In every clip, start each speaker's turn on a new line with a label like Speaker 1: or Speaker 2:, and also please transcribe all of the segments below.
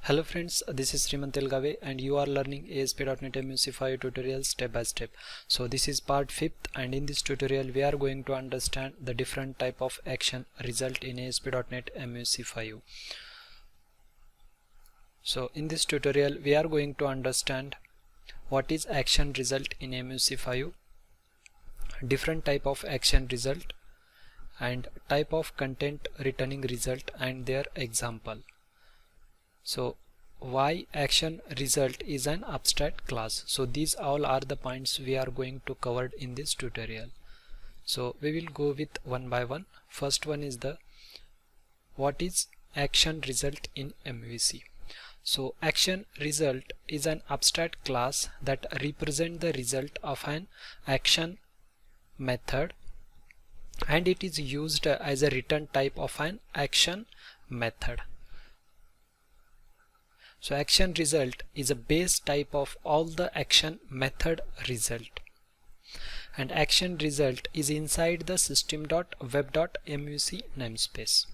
Speaker 1: Hello friends, this is Srimant Elgave and you are learning ASP.NET MVC5 tutorial step by step. So this is part 5th, and in this tutorial we are going to understand the different type of action result in ASP.NET MVC5. So in this tutorial we are going to understand what is action result in MVC5, different type of action result, and type of content returning result and their example. So why action result is an abstract class. So these all are the points we are going to cover in this tutorial. So we will go with one by one. First one is the what is action result in MVC. So action result is an abstract class that represent the result of an action method, and it is used as a return type of an action method. So action result is a base type of all the action method result, and action result is inside the system.web.mvc namespace.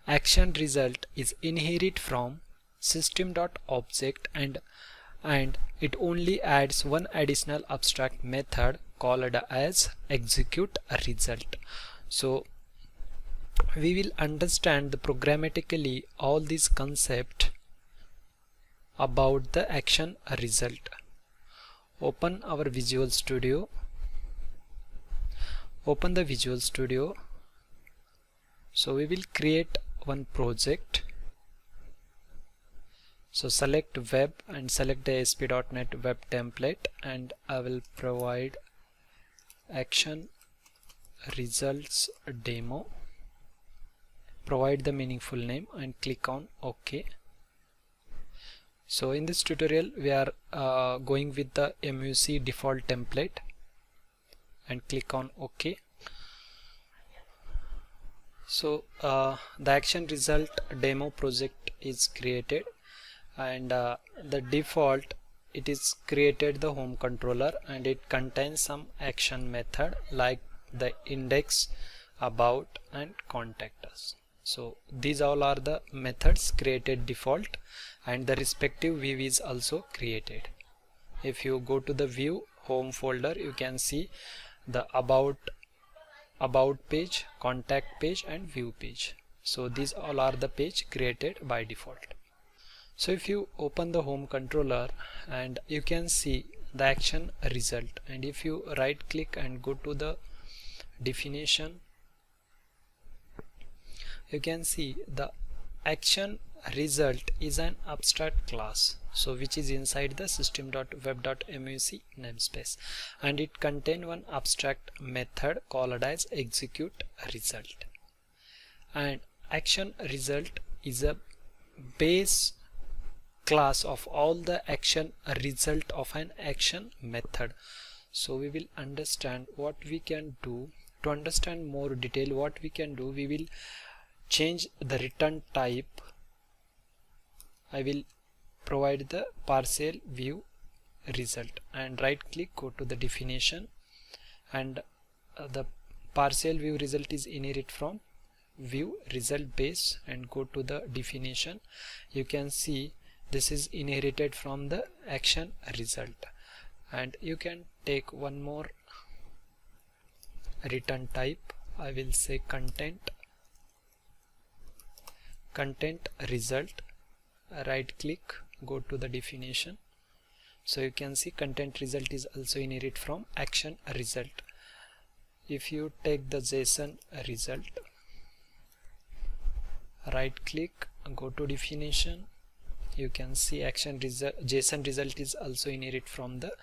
Speaker 1: Action result is inherit from system.object and it only adds one additional abstract method called as execute result. So we will understand the programmatically all these concept about the action result. Open our Visual Studio. Open the Visual Studio. So we will create one project. So select web and select the ASP.NET web template, and I will provide action results demo. Provide the meaningful name and click on OK. So in this tutorial we are going with the MVC default template and click on OK. So the action result demo project is created, and the default it is created the home controller, and it contains some action method like the index, about, and contact us. So these all are the methods created default, and the respective view is also created. If you go to the view home folder, you can see the about page, contact page, and view page. So these all are the page created by default. So if you open the home controller, and you can see the action result, and if you right click and go to the definition, you can see the action result is an abstract class, so which is inside the system.web.mvc namespace, and it contains one abstract method called as execute result. And action result is a base class of all the action result of an action method. So we will understand what we can do. To understand more detail what we can do, we will change the return type. I will provide the parcel view result, and right click, go to the definition, and the parcel view result is inherit from view result base, and go to the definition. You can see this is inherited from the action result, and you can take one more return type. I will say content result. Right click, go to the definition. So you can see content result is also inherit from action result. If you take the JSON result, right click, go to definition, you can see action result, JSON result is also inherit from the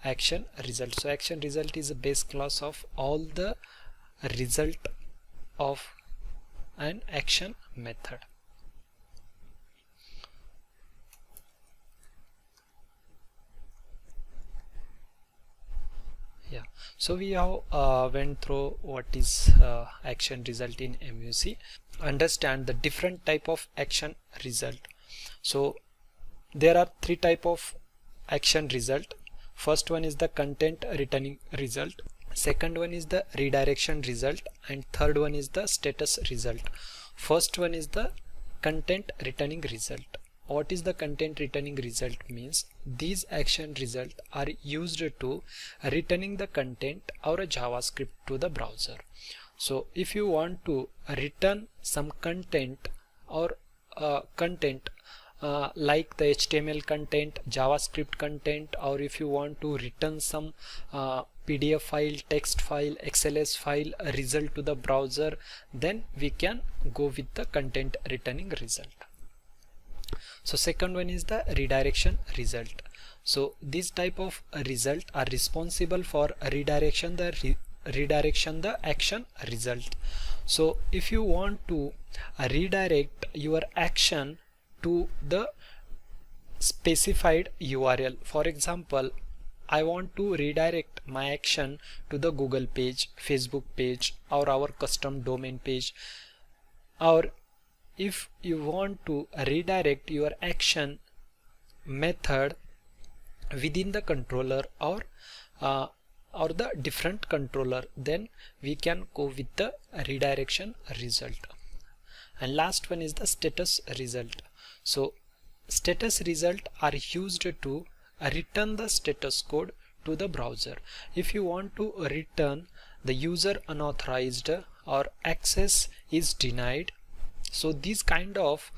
Speaker 1: action result. So action result is a base class of all the result of an action method. Yeah, so we have went through what is action result in MVC. Understand the different type of action result. So there are three type of action result. First one is the content returning result, second one is the redirection result, and third one is the status result. First one is the content returning result. what is the content returning result means? These action result are used to returning the content or a JavaScript to the browser. So if you want to return some content or content like the HTML content, JavaScript content, or if you want to return some PDF file, text file, XLS file result to the browser, then we can go with the content returning result. So second one is the redirection result. So this type of result are responsible for redirection the action result. So if you want to redirect your action to the specified URL, for example, I want to redirect my action to the Google page, Facebook page, or our custom domain page, or if you want to redirect your action method within the controller or the different controller, then we can go with the redirection result. And last one is the status result. So status result are used to return the status code to the browser. If you want to return the user unauthorized or access is denied, so this kind of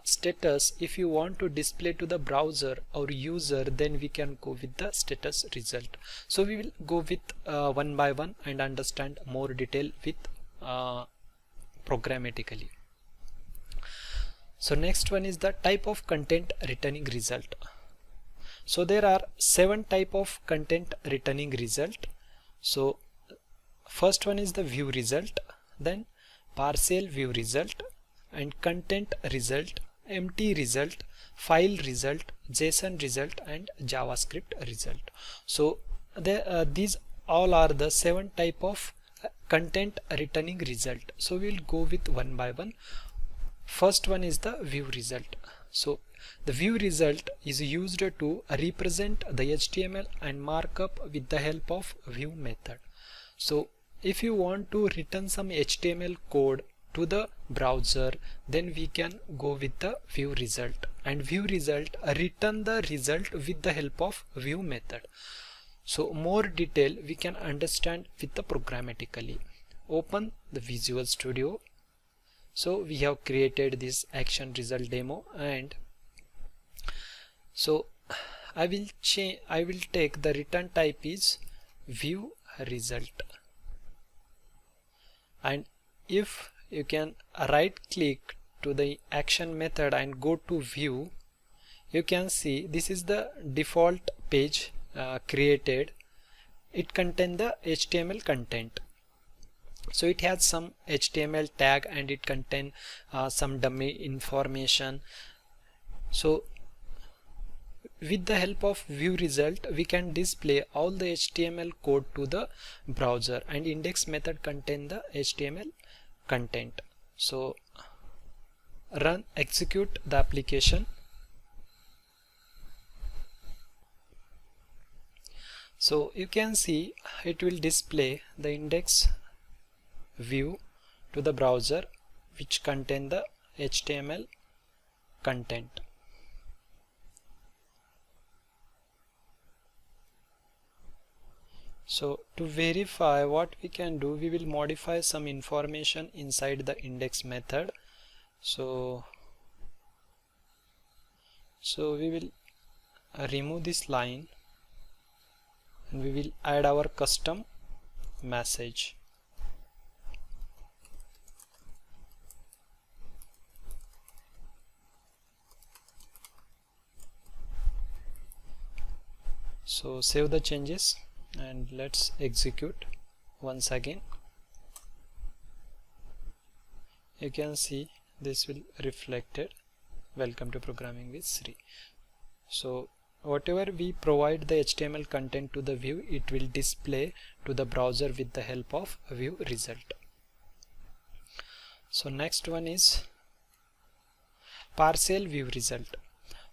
Speaker 1: status, if you want to display to the browser or user, then we can go with the status result. So we will go with one by one and understand more detail with programmatically. So next one is the type of content returning result. So there are 7 type of content returning result. So first one is the view result, then parcel view result, and content result, empty result, file result, JSON result, and JavaScript result. So these all are the 7 type of content returning result. So we'll go with one by one. First one is the view result. So the view result is used to represent the HTML and markup with the help of view method. So if you want to return some HTML code to the browser, then we can go with the view result, and view result return the result with the help of view method. So more detail we can understand with the programmatically. Open the Visual Studio. So we have created this action result demo, and so I will take the return type is view result, and if you can right click to the action method and go to view, you can see this is the default page created. It contains the HTML content. So it has some HTML tag and it contains some dummy information. So with the help of view result, we can display all the HTML code to the browser, and index method contain the HTML content. So execute the application. So you can see it will display the index view to the browser which contain the HTML content. So to verify what we can do, we will modify some information inside the index method. So we will remove this line and we will add our custom message. So save the changes and let's execute once again. You can see this will reflected welcome to programming with Sri. So whatever we provide the HTML content to the view, it will display to the browser with the help of view result. So next one is parcel view result.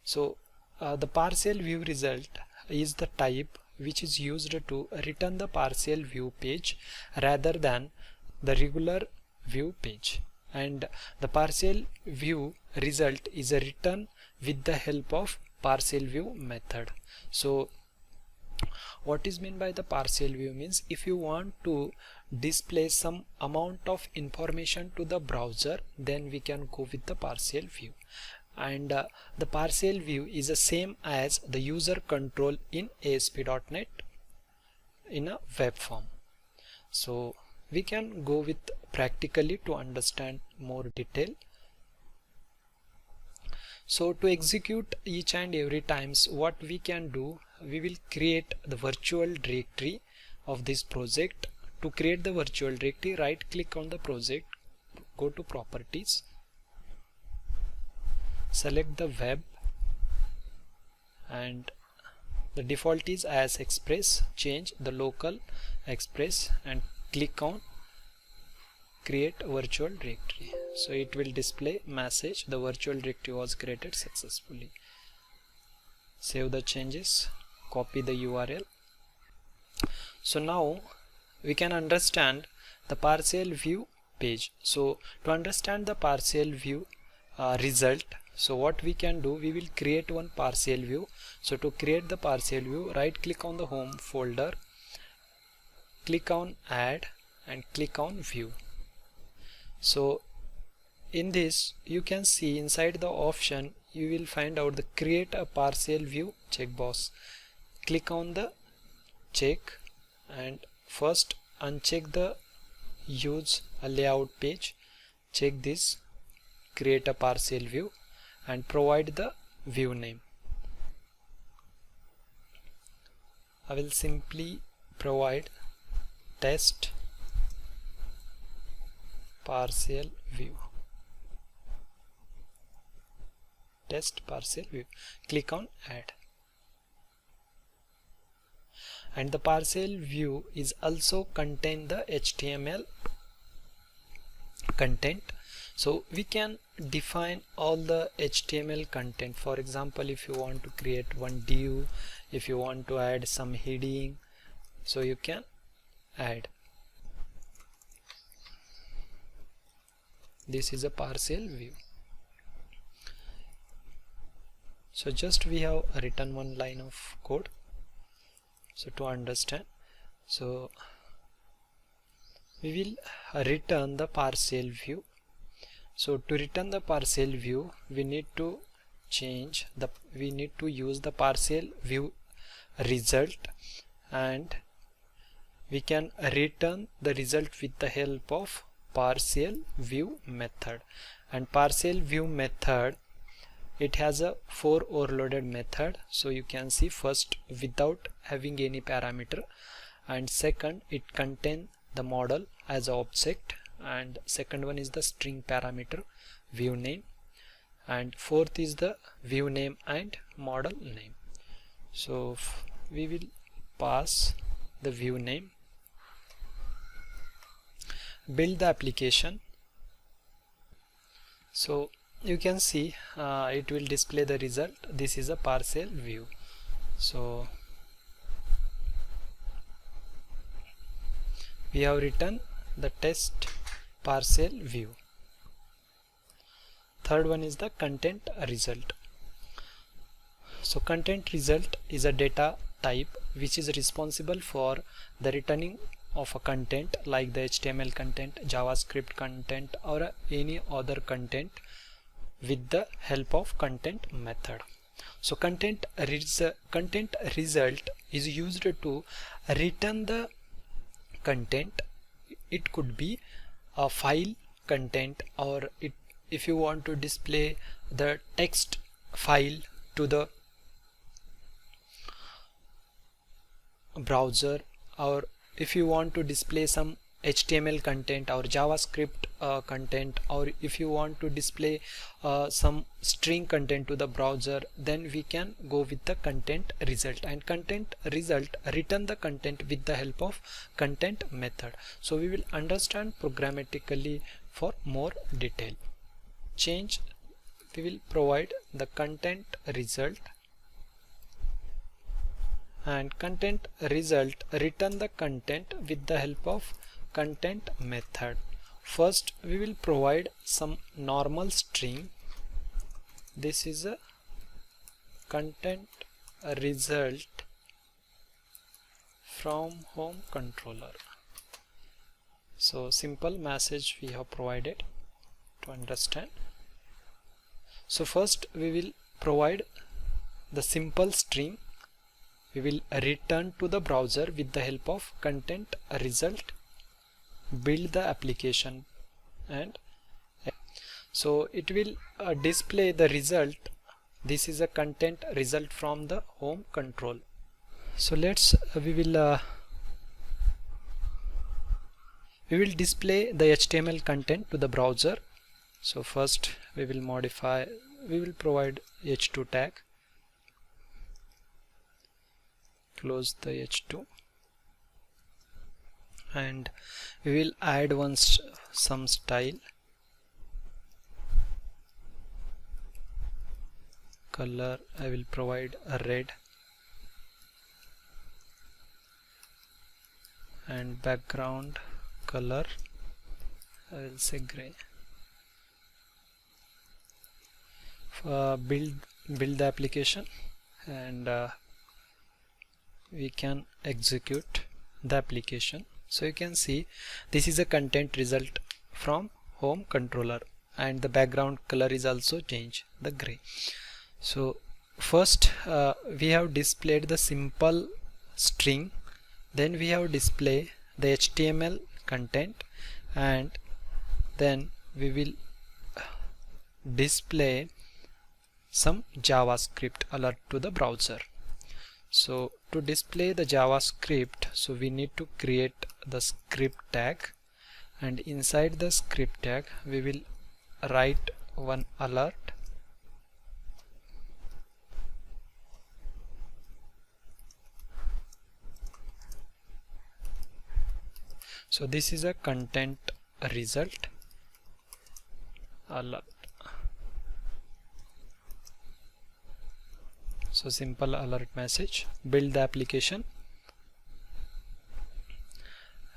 Speaker 1: So the parcel view result is the type which is used to return the parcel view page rather than the regular view page, and the parcel view result is a return with the help of Parcel View method. So what is meant by the Parcel View means, if you want to display some amount of information to the browser, then we can go with the Parcel View. And the Parcel View is the same as the user control in ASP.NET in a web form. So we can go with practically to understand more detail. So to execute each and every times, what we can do, we will create the virtual directory of this project. To create the virtual directory, right click on the project, go to properties, select the web, and the default is as express, change the local express and click on create virtual directory. So it will display message, the virtual directory was created successfully. Save the changes, copy the URL. So now we can understand the Parcel View page. So to understand the Parcel View result, so what we can do, we will create one Parcel View. So to create the Parcel View, right click on the home folder, click on add and click on view. So in this you can see inside the option you will find out the create a Parcel View checkbox. Click on the check and first uncheck the use a layout page, check this create a Parcel View and provide the view name. I will simply provide test Parcel View. Test Parcel View. Click on add. And the Parcel View is also contain the HTML content. So we can define all the HTML content. For example, if you want to create one div, if you want to add some heading, so you can add. This is a Parcel View. So just we have written one line of code. So to understand, so we will return the Parcel View. So to return the Parcel View, we need to use the Parcel View result, and we can return the result with the help of Parcel View method. And Parcel View method, it has a 4 overloaded method. So you can see, first without having any parameter, and second it contains the model as an object, and second one is the string parameter view name, and fourth is the view name and model name. So we will pass the view name, build the application. So you can see it will display the result. This is a Parcel View. So we have written the test Parcel View. Third one is the content result. So content result is a data type which is responsible for the returning of a content like the HTML content, JavaScript content, or any other content with the help of content method. So content result is used to return the content. It could be a file content, or if you want to display the text file to the browser, or if you want to display some HTML content or JavaScript content, or if you want to display some string content to the browser, then we can go with the content result. And content result return the content with the help of content method. So we will understand programmatically for more detail. Change, we will provide the content result, and content result return the content with the help of content method. First we will provide some normal string. This is a content result from home controller. So simple message we have provided to understand. So first we will provide the simple string. We will return to the browser with the help of content result, build the application, and so it will display the result. This is a content result from the home control. So we will display the HTML content to the browser. So first we will provide h2 tag, close the h2, and we will add some style. Color I will provide a red, and background color I will say gray. Build the application, and we can execute the application. So you can see this is a content result from home controller, and the background color is also changed, the gray. So first we have displayed the simple string, then we have displayed the HTML content, and then we will display some JavaScript alert to the browser. So to display the JavaScript, so we need to create the script tag, and inside the script tag we will write one alert. So this is a content result alert. So simple alert message, build the application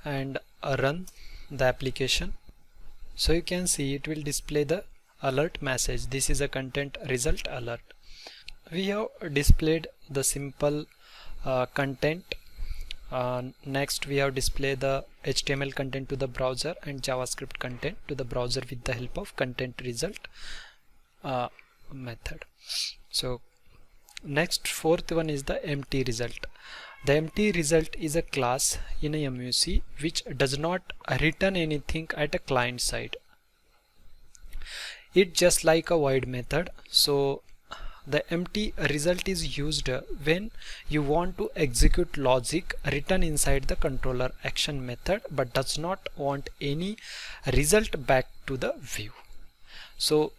Speaker 1: and run the application. So you can see it will display the alert message. This is a content result alert. We have displayed the simple content. Next we have displayed the HTML content to the browser and JavaScript content to the browser with the help of content result method. So next, fourth one is the empty result. The empty result is a class in a MVC which does not return anything at a client side. It's just like a void method. So the empty result is used when you want to execute logic written inside the controller action method but does not want any result back to the view. So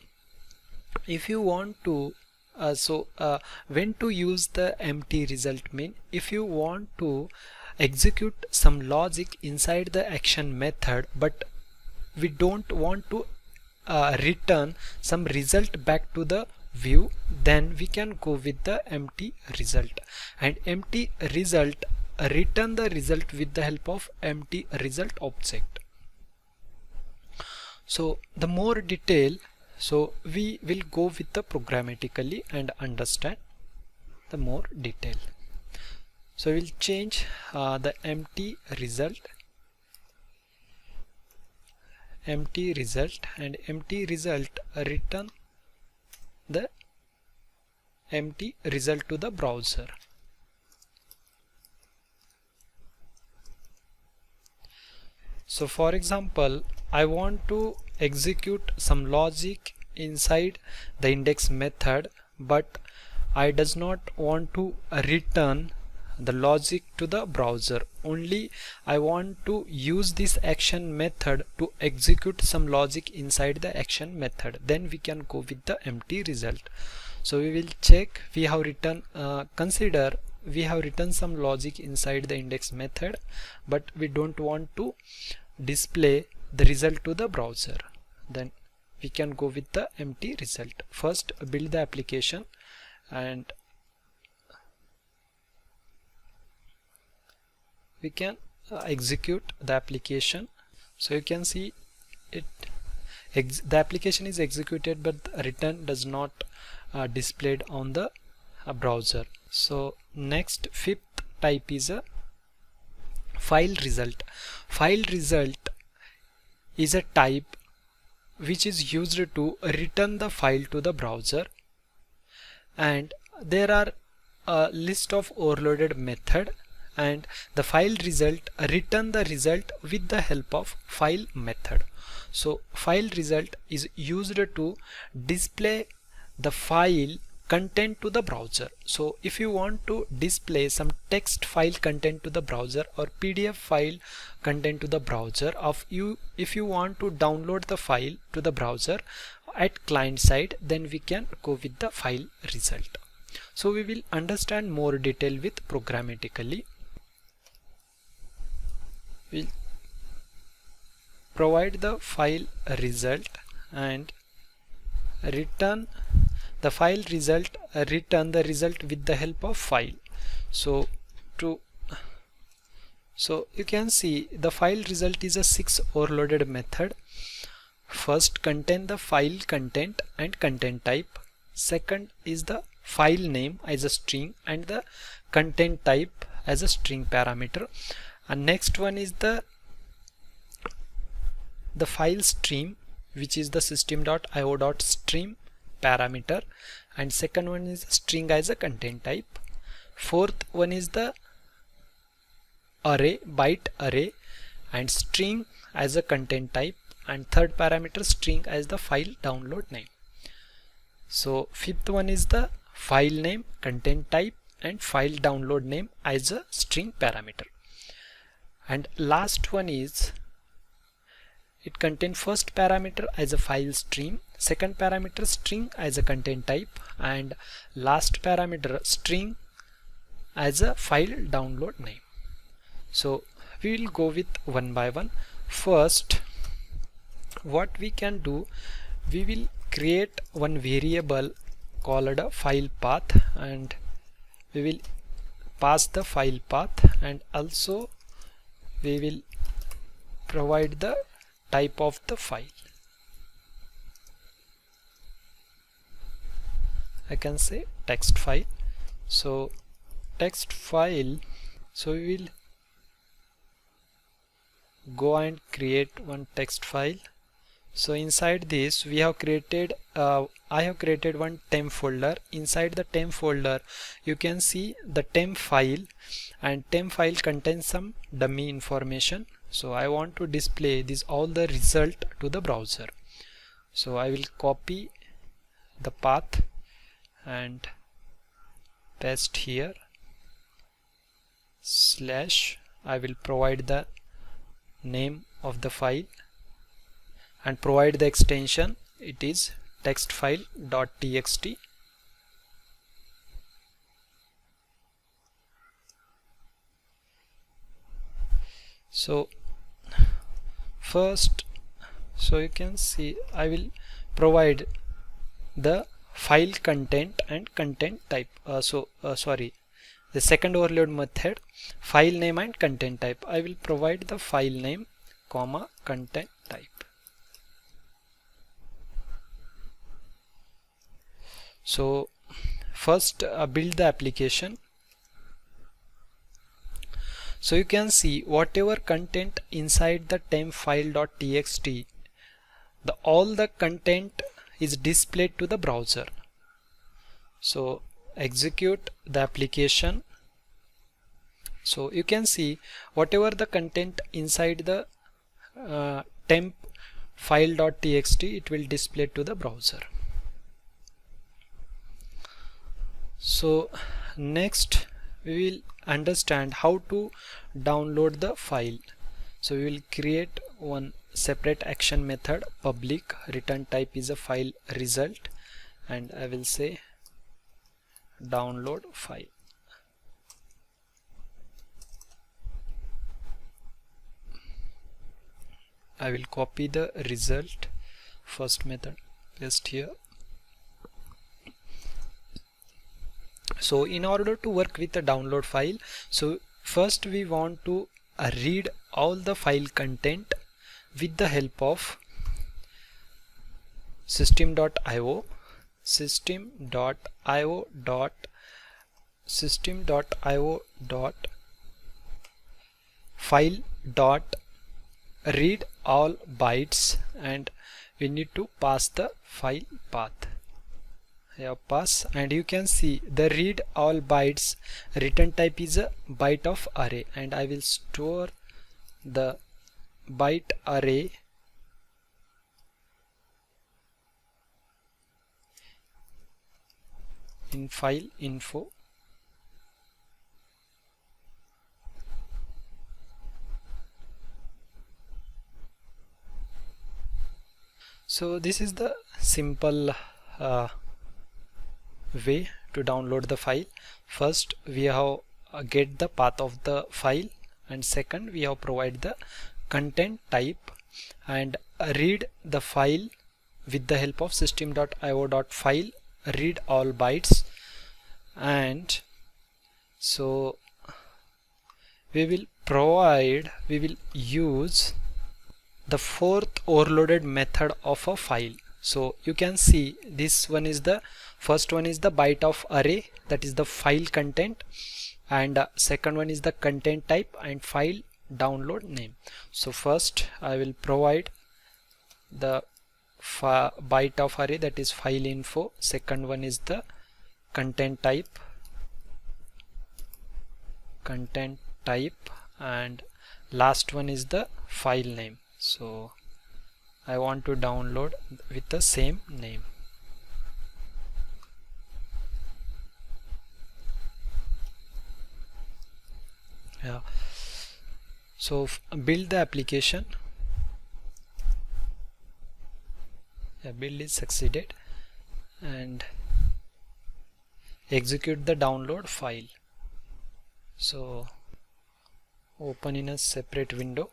Speaker 1: if you want to when to use the empty result mean, if you want to execute some logic inside the action method but we don't want to return some result back to the view, then we can go with the empty result, and empty result return the result with the help of empty result object. So the more detail, so we will go with the programmatically and understand the more detail. So we'll change the empty result and empty result return the empty result to the browser. So for example, I want to execute some logic inside the index method but I does not want to return the logic to the browser. Only I want to use this action method to execute some logic inside the action method. Then we can go with the empty result. So we will check, we have written consider we have written some logic inside the index method but we don't want to display the result to the browser. Then we can go with the empty result. First build the application and we can execute the application. So you can see it the application is executed but the return does not displayed on the a browser. So next, fifth type is a file result. File result is a type which is used to return the file to the browser, and there are a list of overloaded method, and the file result return the result with the help of file method. So file result is used to display the file content to the browser. So if you want to display some text file content to the browser or PDF file content to the browser of you, if you want to download the file to the browser at client side, then we can go with the file result. So we will understand more detail with programmatically. We'll provide the file result and return the file result, return the result with the help of file. So you can see the file result is a 6 overloaded method. First, contain the file content and content type. Second is the file name as a string and the content type as a string parameter. And next one is the file stream, which is the system.io.stream parameter, and second one is string as a content type. Fourth one is the array, byte array, and string as a content type, and third parameter string as the file download name. So fifth one is the file name, content type, and file download name as a string parameter. And last one is, it contains first parameter as a file stream, second parameter string as a content type, and last parameter string as a file download name. So we will go with one by one. First, what we can do, we will create one variable called a file path, and we will pass the file path, and also we will provide the type of the file. I can say text file. So text file, so we will go and create one text file. So inside this we have created I have created one temp folder. Inside the temp folder you can see the temp file, and temp file contains some dummy information. So I want to display this all the result to the browser. So I will copy the path and paste here, slash, I will provide the name of the file and provide the extension. It is textfile.txt. So first, so you can see I will provide the file content and content type. Sorry, the second overload method, file name and content type. I will provide the file name comma content type. So first build the application. So you can see whatever content inside the temp file.txt, all the content is displayed to the browser. So execute the application. So you can see whatever the content inside the temp file.txt, it will display to the browser. So next we will understand how to download the file. So we will create one separate action method, public, return type is a file result, and I will say download file. I will copy the result, first method, paste here. So in order to work with the download file, so first we want to read all the file content with the help of system.io. System.io system.io dot file dot read all bytes, and we need to pass the file path. Pass, and you can see the read all bytes return type is a byte of array, and I will store the byte array in file info. So this is the simple way to download the file. First we have get the path of the file, and second we have provide the content type and read the file with the help of system.io.file read all bytes. And so we will use the fourth overloaded method of a file. So you can see this one is the first one is the byte of array, that is the file content, and second one is the content type and file download name. So first I will provide the byte of array, that is file info. Second one is the content type, and last one is the file name. So I want to download with the same name. So build the application. Build is succeeded, and execute the download file. So open in a separate window.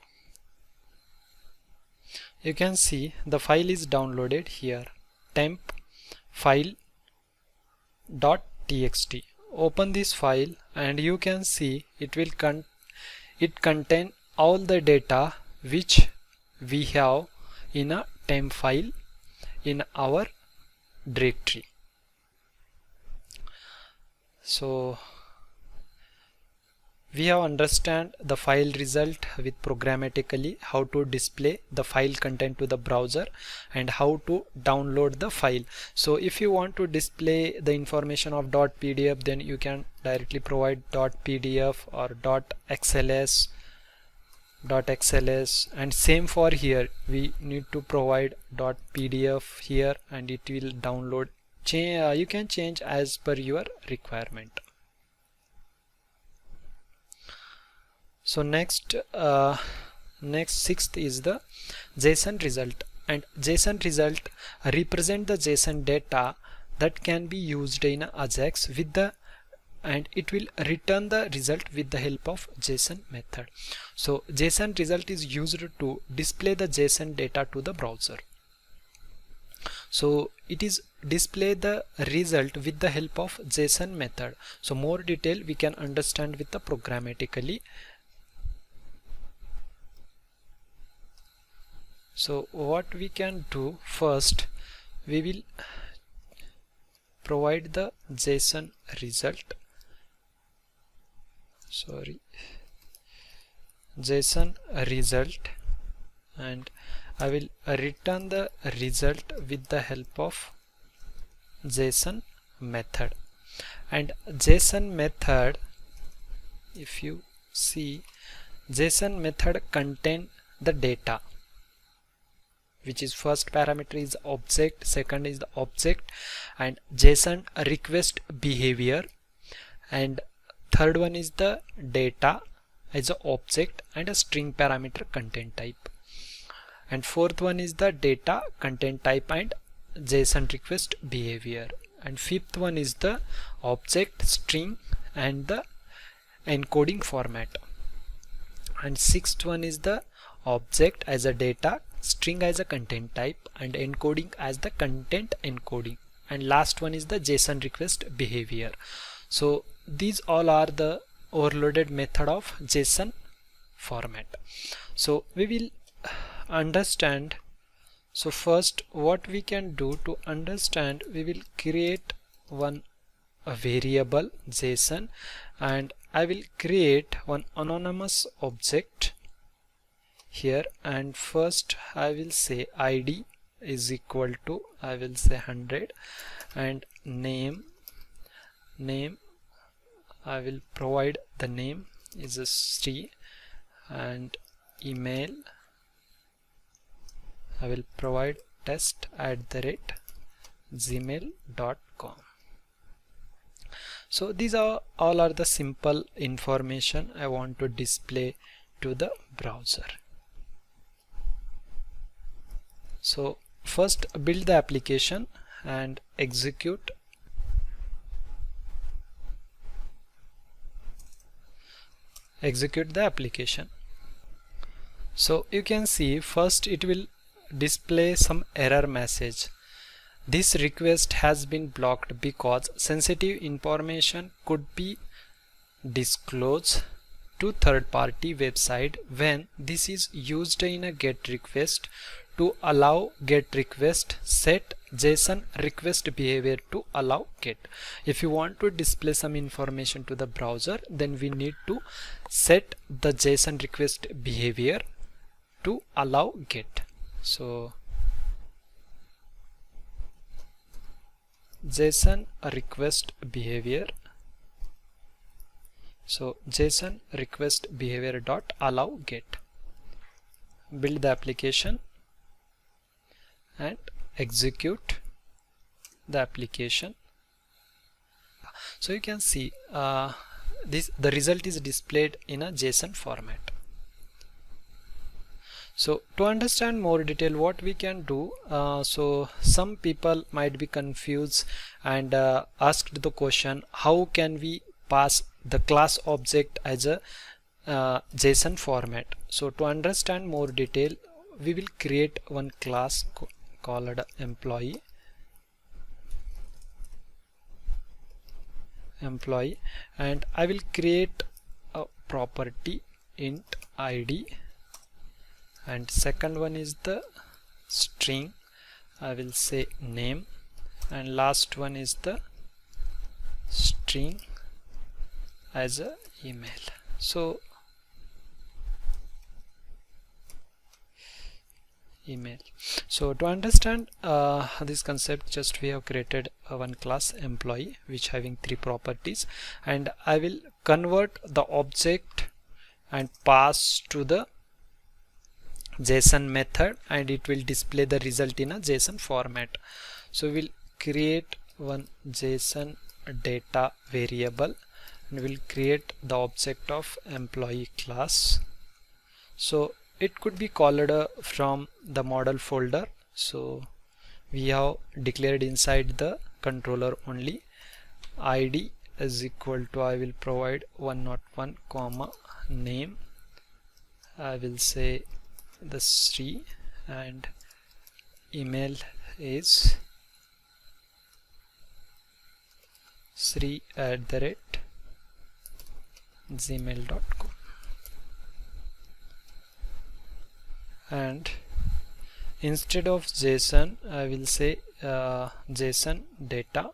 Speaker 1: You can see the file is downloaded here, temp file .txt. Open this file and you can see it will contain all the data which we have in a temp file in our directory. So we have understand the file result with programmatically how to display the file content to the browser and how to download the file. So if you want to display the information of .pdf, then you can directly provide .pdf or .xls, and same for here, we need to provide .pdf here and it will download. You can change as per your requirement. So next sixth is the JSON result, and JSON result represent the JSON data that can be used in Ajax with the, and it will return the result with the help of JSON method. So JSON result is used to display the JSON data to the browser. So it is display the result with the help of JSON method. So more detail we can understand with the programmatically. So what we can do, first we will provide the JSON result, and I will return the result with the help of JSON method. And JSON method, if you see, JSON method contain the data, which is first parameter is object, second is the object and JSON request behavior, and third one is the data as an object and a string parameter content type, and fourth one is the data content type and JSON request behavior, and fifth one is the object, string and the encoding format, and sixth one is the object as a data, string as a content type and encoding as the content encoding, and last one is the JSON request behavior. So these all are the overloaded method of JSON format. So we will understand. So first what we can do to understand, we will create one a variable JSON, and I will create one anonymous object here, and first I will say ID is equal to, I will say 100, and name I will provide the name is a Sri, and email I will provide test@gmail.com. So these are all are the simple information I want to display to the browser. So first build the application and execute the application. So you can see first it will display some error message. This request has been blocked because sensitive information could be disclosed to third-party website when this is used in a GET request. To allow GET request, set JSON request behavior to allow GET. If you want to display some information to the browser, then we need to set the JSON request behavior to allow GET. So JSON request behavior. So JSON request behavior dot allow GET. Build the application and execute the application. So you can see the result is displayed in a JSON format. So to understand more detail what we can do, so some people might be confused and asked the question, how can we pass the class object as a JSON format? So to understand more detail, we will create one class called employee, and I will create a property int ID, and second one is the string, I will say name, and last one is the string as a email. So email. So to understand this concept, just we have created one class employee which having three properties, and I will convert the object and pass to the JSON method, and it will display the result in a JSON format. So we'll create one JSON data variable and we'll create the object of employee class. So it could be called from the model folder. So we have declared inside the controller only. ID is equal to, I will provide 101 comma name, I will say the Sri, and email is sri@gmail.com, and instead of JSON I will say JSON data,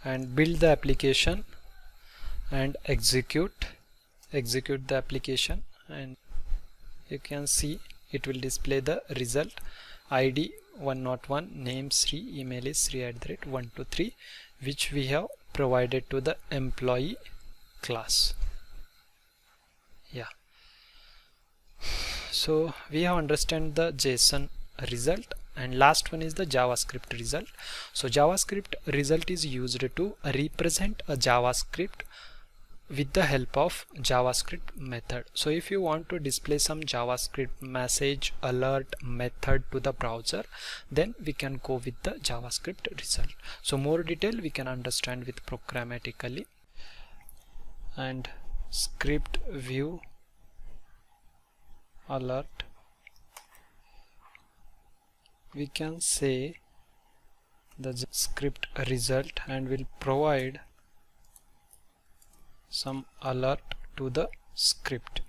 Speaker 1: and build the application and execute the application, and you can see it will display the result. ID 101, name Sri, email is sri@123, which we have provided to the employee class. Yeah, so we have understand the JSON result, and last one is the JavaScript result. So JavaScript result is used to represent a JavaScript with the help of JavaScript method. So if you want to display some JavaScript message alert method to the browser, then we can go with the JavaScript result. So more detail we can understand with programmatically, and script view alert, we can say the script result and will provide some alert to the script.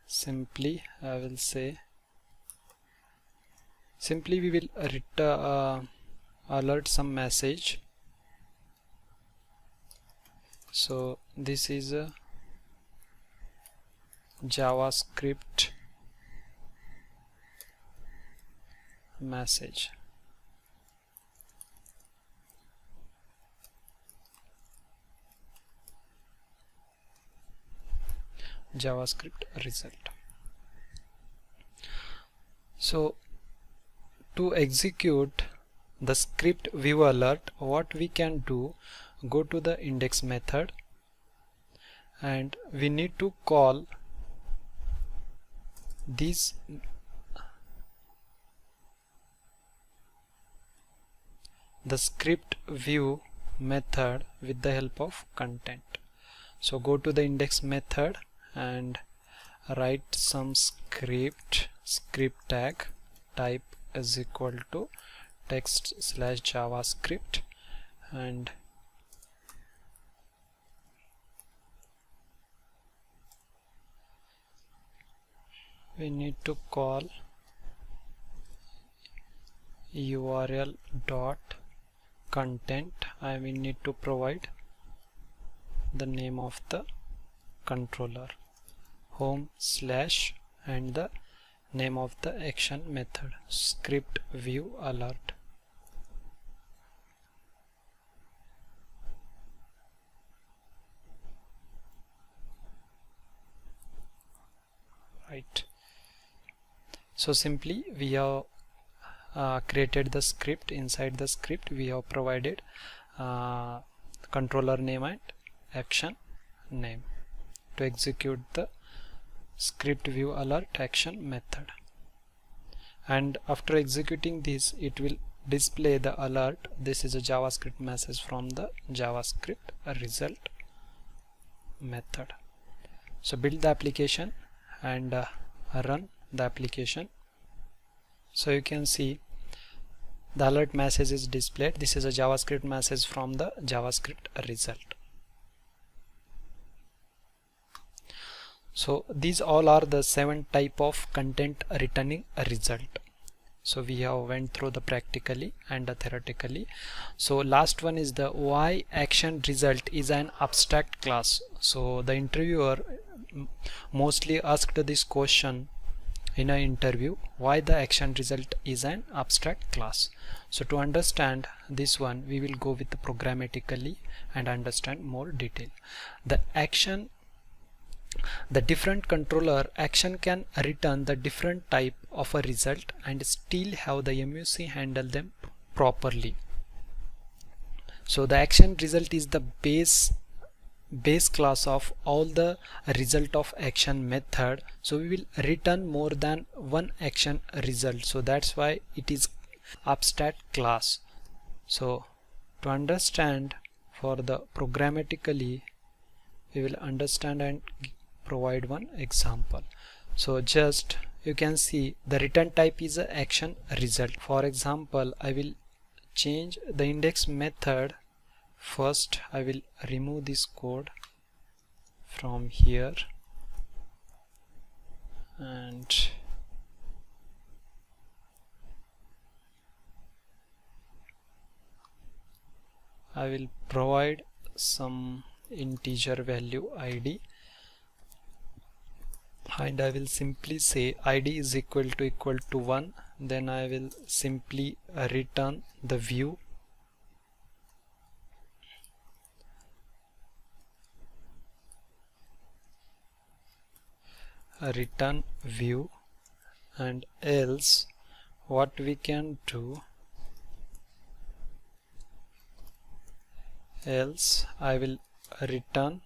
Speaker 1: Simply I will say simply we will alert some message. So this is a JavaScript message. JavaScript result. So to execute the script view alert, what we can do, go to the index method and we need to call this the script view method with the help of content. So go to the index method and write some script tag, type is equal to text / JavaScript, and we need to call URL dot content, and we need to provide the name of the controller, home / and the name of the action method, script view alert. Right. So simply we have created the script. Inside the script we have provided controller name and action name to execute the script view alert action method. And after executing this, it will display the alert. This is a JavaScript message from the JavaScript result method. So build the application and run the application. So you can see the alert message is displayed. This is a JavaScript message from the JavaScript result. So these all are the 7 type of content returning a result. So we have went through the practically and the theoretically. So last one is the why action result is an abstract class. So the interviewer mostly asked this question in an interview, why the action result is an abstract class. So to understand this one, we will go with the programmatically and understand more detail. The different controller action can return the different type of a result and still have the MVC handle them properly. So the action result is the base class of all the result of action method. So we will return more than one action result. So that's why it is abstract class. So to understand for the programmatically, we will understand and provide one example. So just you can see the return type is a action result. For example, I will change the index method. First I will remove this code from here and I will provide some integer value ID, and I will simply say ID is equal to 1. Then I will simply return the view. Return view, and else what we can do, else I will return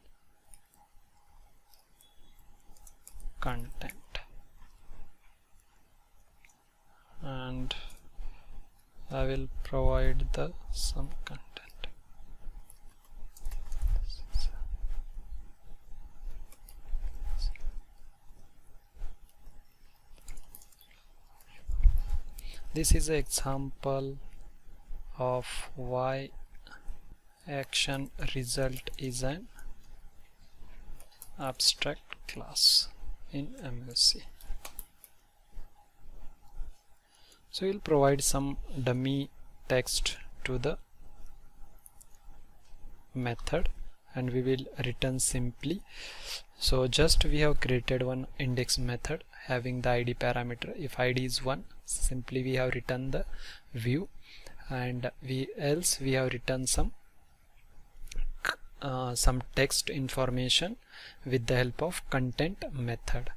Speaker 1: content, and I will provide the some content. This is an example of why action result is an abstract class in MVC. So we'll provide some dummy text to the method and we will return simply. So just we have created one index method having the id parameter. If id is 1, simply we have written the view, and we have written some text information with the help of content method.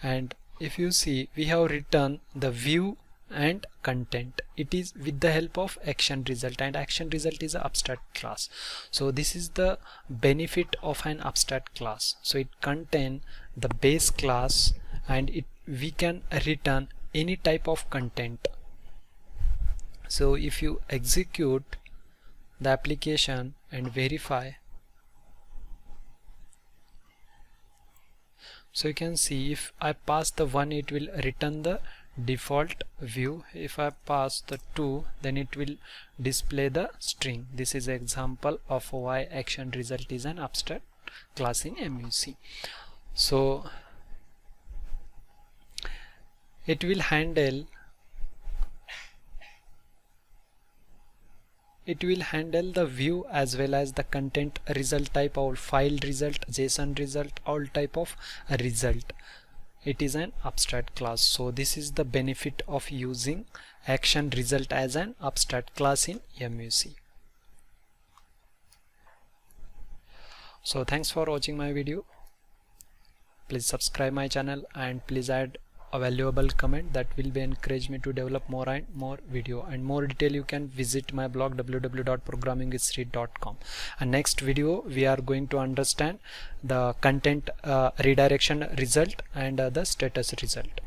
Speaker 1: And if you see, we have written the view and content. It is with the help of action result, and action result is an abstract class. So this is the benefit of an abstract class. So it contain the base class, and we can return any type of content. So if you execute the application and verify, so you can see if I pass the 1, it will return the default view. If I pass the 2, then it will display the string. This is an example of why action result is an abstract class in MVC. So it will handle the view as well as the content result type, or file result, JSON result, all type of result. It is an abstract class. So this is the benefit of using action result as an abstract class in MVC. So thanks for watching my video. Please subscribe my channel and please add a valuable comment that will be encourage me to develop more and more video. And more detail you can visit my blog www.programmingwithsri.com. And next video we are going to understand the content redirection result and the status result.